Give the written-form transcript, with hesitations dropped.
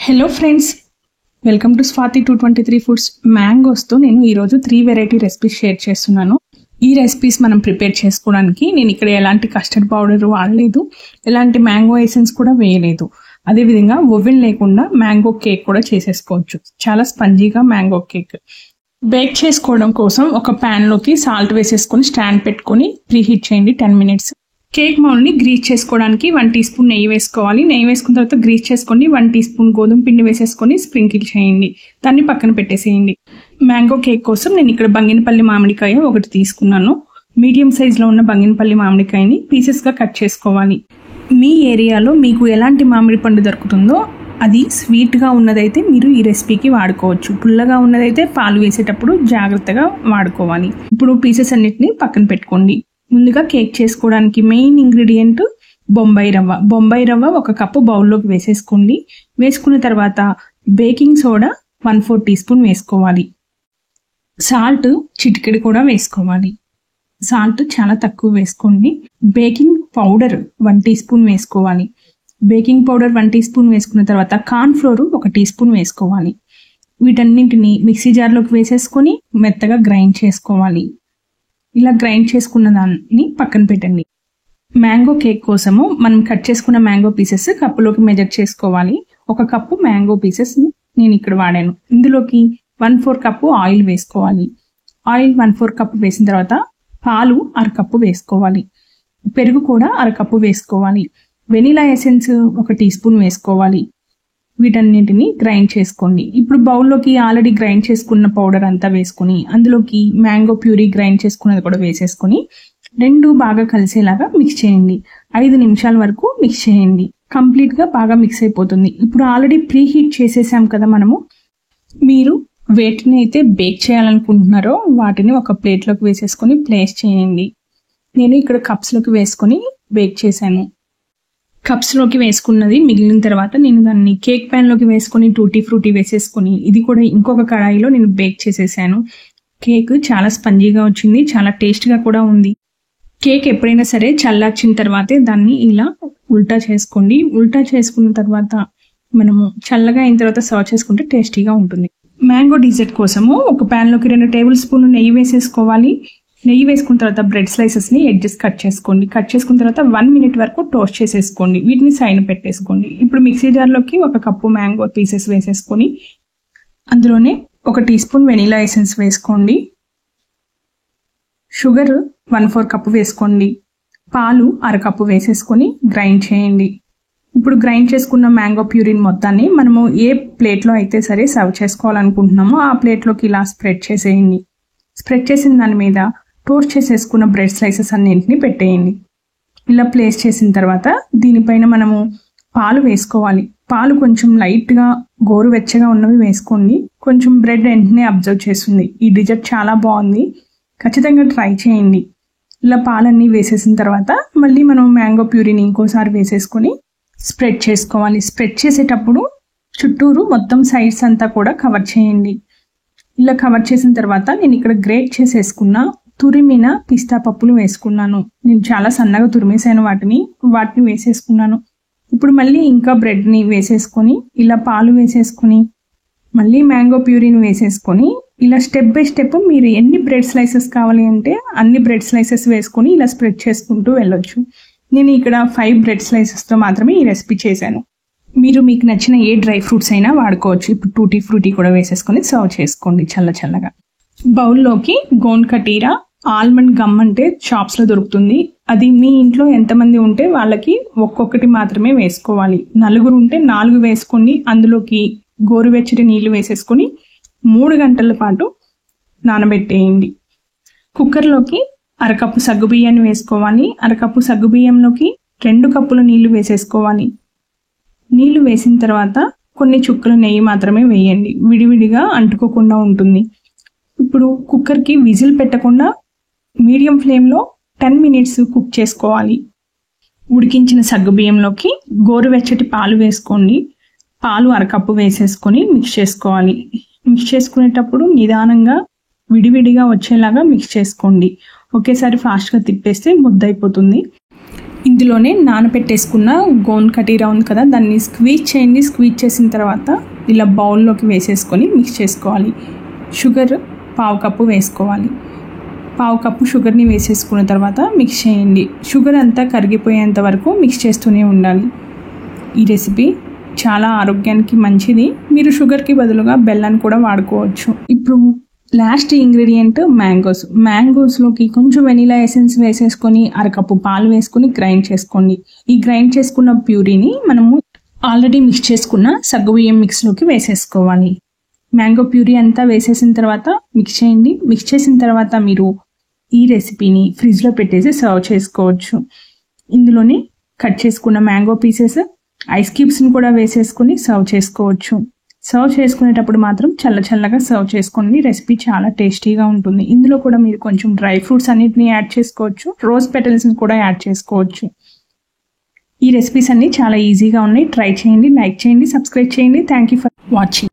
Hello friends, welcome to Swathi 223 foods. మ్యాంగోస్తో నేను ఈరోజు 3 వెరైటీ రెసిపీస్ షేర్ చేస్తున్నాను. ఈ రెసిపీస్ మనం ప్రిపేర్ చేసుకోవడానికి నేను ఇక్కడ ఎలాంటి కస్టర్డ్ పౌడర్ వాడలేదు, ఎలాంటి మ్యాంగో ఎసెన్స్ కూడా వేయలేదు. అదేవిధంగా ఓవెన్ లేకుండా మ్యాంగో కేక్ కూడా చేసేసుకోవచ్చు. చాలా స్పంజీగా మ్యాంగో కేక్. బేక్ చేసుకోవడం కోసం ఒక ప్యాన్లోకి సాల్ట్ వేసేసుకొని స్టాండ్ పెట్టుకొని ప్రీహీట్ చేయండి 10 మినిట్స్. కేక్ మౌల్డ్ని గ్రీస్ చేసుకోవడానికి 1 టీ స్పూన్ నెయ్యి వేసుకోవాలి. నెయ్యి వేసుకున్న తర్వాత గ్రీస్ చేసుకోండి. 1 టీ స్పూన్ గోధుమ పిండి వేసేసుకొని స్ప్రింకిల్ చేయండి. దాన్ని పక్కన పెట్టేసేయండి. మ్యాంగో కేక్ కోసం నేను ఇక్కడ బంగినపల్లి మామిడికాయ ఒకటి తీసుకున్నాను. మీడియం సైజులో ఉన్న బంగినపల్లి మామిడికాయని పీసెస్గా కట్ చేసుకోవాలి. మీ ఏరియాలో మీకు ఎలాంటి మామిడి పండు దొరుకుతుందో అది స్వీట్గా ఉన్నదైతే మీరు ఈ రెసిపీకి వాడుకోవచ్చు. పుల్లగా ఉన్నదైతే పాలు వేసేటప్పుడు జాగ్రత్తగా వాడుకోవాలి. ఇప్పుడు పీసెస్ అన్నిటిని పక్కన పెట్టుకోండి. ముందుగా కేక్ చేసుకోవడానికి మెయిన్ ఇంగ్రీడియంట్ బొంబాయి రవ్వ. బొంబాయి రవ్వ 1 కప్పు బౌల్లోకి వేసేసుకోండి. వేసుకున్న తర్వాత బేకింగ్ సోడా 1/4 టీ స్పూన్ వేసుకోవాలి. సాల్ట్ చిటికెడు కూడా వేసుకోవాలి. సాల్ట్ చాలా తక్కువ వేసుకోండి. బేకింగ్ పౌడర్ 1 టీ స్పూన్ వేసుకోవాలి. బేకింగ్ పౌడర్ 1 టీ స్పూన్ వేసుకున్న తర్వాత కార్న్ ఫ్లోర్ 1 టీ స్పూన్ వేసుకోవాలి. వీటన్నింటిని మిక్సీ జార్లోకి వేసేసుకొని మెత్తగా గ్రైండ్ చేసుకోవాలి. ఇలా గ్రైండ్ చేసుకున్న దాన్ని పక్కన పెట్టండి. మ్యాంగో కేక్ కోసము మనం కట్ చేసుకున్న మ్యాంగో పీసెస్ కప్పులోకి మెజర్ చేసుకోవాలి. 1 కప్పు మ్యాంగో పీసెస్ నేను ఇక్కడ వాడాను. ఇందులోకి 1/4 కప్పు ఆయిల్ వేసుకోవాలి. ఆయిల్ 1/4 కప్పు వేసిన తర్వాత పాలు 1/2 కప్పు వేసుకోవాలి. పెరుగు కూడా 1/2 కప్పు వేసుకోవాలి. వెనిలా ఎసెన్స్ 1 టీ స్పూన్ వేసుకోవాలి. వీటన్నిటిని గ్రైండ్ చేసుకోండి. ఇప్పుడు బౌల్లోకి ఆల్రెడీ గ్రైండ్ చేసుకున్న పౌడర్ అంతా వేసుకుని అందులోకి మ్యాంగో ప్యూరీ గ్రైండ్ చేసుకున్నది కూడా వేసేసుకొని 2 బాగా కలిసేలాగా మిక్స్ చేయండి. 5 నిమిషాల వరకు మిక్స్ చేయండి. కంప్లీట్గా బాగా మిక్స్ అయిపోతుంది. ఇప్పుడు ఆల్రెడీ ప్రీ హీట్ చేసేసాం కదా మనము. మీరు వేటిని అయితే బేక్ చేయాలనుకుంటున్నారో వాటిని ఒక ప్లేట్లోకి వేసేసుకొని ప్లేస్ చేయండి. నేను ఇక్కడ కప్స్లోకి వేసుకొని బేక్ చేశాను. కప్స్లోకి వేసుకున్నది మిగిలిన తర్వాత నేను దాన్ని కేక్ ప్యాన్లోకి వేసుకొని టూటీ ఫ్రూటీ వేసేసుకొని ఇది కూడా ఇంకొక కడాయిలో నేను బేక్ చేసేసాను. కేక్ చాలా స్పంజీగా వచ్చింది, చాలా టేస్ట్గా కూడా ఉంది. కేక్ ఎప్పుడైనా సరే చల్లార్చిన తర్వాతే దాన్ని ఇలా ఉల్టా చేసుకోండి. ఉల్టా చేసుకున్న తర్వాత మనము చల్లగా అయిన తర్వాత సర్వ్ చేసుకుంటే టేస్టీగా ఉంటుంది. మ్యాంగో డిజర్ట్ కోసము ఒక ప్యాన్లోకి 2 టేబుల్ స్పూన్లు నెయ్యి వేసేసుకోవాలి. నెయ్యి వేసుకున్న తర్వాత బ్రెడ్ స్లైసెస్ని ఎడ్జెస్ కట్ చేసుకోండి. కట్ చేసుకున్న తర్వాత 1 మినిట్ వరకు టోస్ట్ చేసేసుకోండి. వీటిని సైడ్ పెట్టేసుకోండి. ఇప్పుడు మిక్సీ జార్లోకి 1 కప్పు మ్యాంగో పీసెస్ వేసేసుకొని అందులోనే 1 టీ స్పూన్ వెనిలా ఎసెన్స్ వేసుకోండి. షుగర్ 1/4 కప్పు వేసుకోండి. పాలు 1/2 కప్పు వేసేసుకొని గ్రైండ్ చేయండి. ఇప్పుడు గ్రైండ్ చేసుకున్న మ్యాంగో ప్యూరిన్ మొత్తాన్ని మనము ఏ ప్లేట్లో అయితే సరే సర్వ్ చేసుకోవాలనుకుంటున్నామో ఆ ప్లేట్లోకి ఇలా స్ప్రెడ్ చేసేయండి. స్ప్రెడ్ చేసిన దాని మీద టోస్ట్ చేసేసుకున్న బ్రెడ్ స్లైసెస్ అన్నింటినీ పెట్టేయండి. ఇలా ప్లేస్ చేసిన తర్వాత దీనిపైన మనము పాలు వేసుకోవాలి. పాలు కొంచెం లైట్గా గోరువెచ్చగా ఉన్నవి వేసుకోండి. కొంచెం బ్రెడ్ వెంటనే అబ్జర్వ్ చేస్తుంది. ఈ డిజర్ట్ చాలా బాగుంది, ఖచ్చితంగా ట్రై చేయండి. ఇలా పాలన్నీ వేసేసిన తర్వాత మళ్ళీ మనం మ్యాంగో ప్యూరీని ఇంకోసారి వేసేసుకొని స్ప్రెడ్ చేసుకోవాలి. స్ప్రెడ్ చేసేటప్పుడు చుట్టూరు మొత్తం సైడ్స్ అంతా కూడా కవర్ చేయండి. ఇలా కవర్ చేసిన తర్వాత నేను ఇక్కడ గ్రేట్ చేసేసుకున్న తురిమిన పిస్తా పప్పులు వేసుకున్నాను. నేను చాలా సన్నగా తురిమేసాను వాటిని వేసేసుకున్నాను. ఇప్పుడు మళ్ళీ ఇంకా బ్రెడ్ని వేసేసుకొని ఇలా పాలు వేసేసుకొని మళ్ళీ మ్యాంగో ప్యూరీని వేసేసుకొని ఇలా స్టెప్ బై స్టెప్ మీరు ఎన్ని బ్రెడ్ స్లైసెస్ కావాలి అంటే అన్ని బ్రెడ్ స్లైసెస్ వేసుకొని ఇలా స్ప్రెడ్ చేసుకుంటూ వెళ్ళొచ్చు. నేను ఇక్కడ 5 బ్రెడ్ స్లైసెస్తో మాత్రమే ఈ రెసిపీ చేశాను. మీరు మీకు నచ్చిన ఏ డ్రై ఫ్రూట్స్ అయినా వాడుకోవచ్చు. ఇప్పుడు టూటీ ఫ్రూటీ కూడా వేసేసుకొని సర్వ్ చేసుకోండి చల్లగా. బౌల్లోకి గోండ్ కటీరా ఆల్మండ్ గమ్ అంటే షాప్స్లో దొరుకుతుంది. అది మీ ఇంట్లో ఎంతమంది ఉంటే వాళ్ళకి ఒక్కొక్కటి మాత్రమే వేసుకోవాలి. 4 ఉంటే 4 వేసుకోండి. అందులోకి గోరువెచ్చటి నీళ్లు వేసేసుకొని 3 గంటల పాటు నానబెట్టేయండి. కుక్కర్లోకి 1/2 కప్పు సగ్గుబియ్యాన్ని వేసుకోవాలి. 1/2 కప్పు సగ్గుబియ్యంలోకి 2 కప్పుల నీళ్లు వేసేసుకోవాలి. నీళ్లు వేసిన తర్వాత కొన్ని చుక్కల నెయ్యి మాత్రమే వేయండి. విడివిడిగా అంటుకోకుండా ఉంటుంది. ఇప్పుడు కుక్కర్కి విజిల్ పెట్టకుండా మీడియం ఫ్లేమ్లో 10 మినిట్స్ కుక్ చేసుకోవాలి. ఉడికించిన సగ్గుబియ్యంలోకి గోరువెచ్చటి పాలు వేసుకోండి. పాలు 1/2 కప్పు వేసేసుకొని మిక్స్ చేసుకోవాలి. మిక్స్ చేసుకునేటప్పుడు నిదానంగా విడివిడిగా వచ్చేలాగా మిక్స్ చేసుకోండి. ఒకేసారి ఫాస్ట్గా తిప్పేస్తే ముద్దయిపోతుంది. ఇందులోనే నానబెట్టేసుకున్న గోన్ కటీరా ఉంది కదా, దాన్ని స్క్వీజ్ చేయండి. స్క్వీజ్ చేసిన తర్వాత ఇలా బౌల్లోకి వేసేసుకొని మిక్స్ చేసుకోవాలి. షుగర్ 1/2 కప్పు వేసుకోవాలి. 1/2 కప్పు షుగర్ని వేసేసుకున్న తర్వాత మిక్స్ చేయండి. షుగర్ అంతా కరిగిపోయేంత వరకు మిక్స్ చేస్తూనే ఉండాలి. ఈ రెసిపీ చాలా ఆరోగ్యానికి మంచిది. మీరు షుగర్కి బదులుగా బెల్లాన్ని కూడా వాడుకోవచ్చు. ఇప్పుడు లాస్ట్ ఇంగ్రీడియంట్ మ్యాంగోస్లోకి కొంచెం వెనిలా ఎసెన్స్ వేసేసుకొని 1/2 కప్పు పాలు వేసుకొని గ్రైండ్ చేసుకోండి. ఈ గ్రైండ్ చేసుకున్న ప్యూరీని మనము ఆల్రెడీ మిక్స్ చేసుకున్న సగ్గుబియ్యం మిక్స్లోకి వేసేసుకోవాలి. మ్యాంగో ప్యూరీ అంతా వేసేసిన తర్వాత మిక్స్ చేయండి. మిక్స్ చేసిన తర్వాత మీరు ఈ రెసిపీని ఫ్రిడ్జ్లో పెట్టేసి సర్వ్ చేసుకోవచ్చు. ఇందులోనే కట్ చేసుకున్న మ్యాంగో పీసెస్, ఐస్ క్యూబ్స్ని కూడా వేసేసుకొని సర్వ్ చేసుకోవచ్చు. సర్వ్ చేసుకునేటప్పుడు మాత్రం చల్లగా సర్వ్ చేసుకోండి. రెసిపీ చాలా టేస్టీగా ఉంటుంది. ఇందులో కూడా మీరు కొంచెం డ్రై ఫ్రూట్స్ అన్నిటిని యాడ్ చేసుకోవచ్చు. రోజ్ పెటల్స్ని కూడా యాడ్ చేసుకోవచ్చు. ఈ రెసిపీస్ అన్ని చాలా ఈజీగా ఉన్నాయి. ట్రై చేయండి, లైక్ చేయండి, సబ్స్క్రైబ్ చేయండి. Thank you for watching.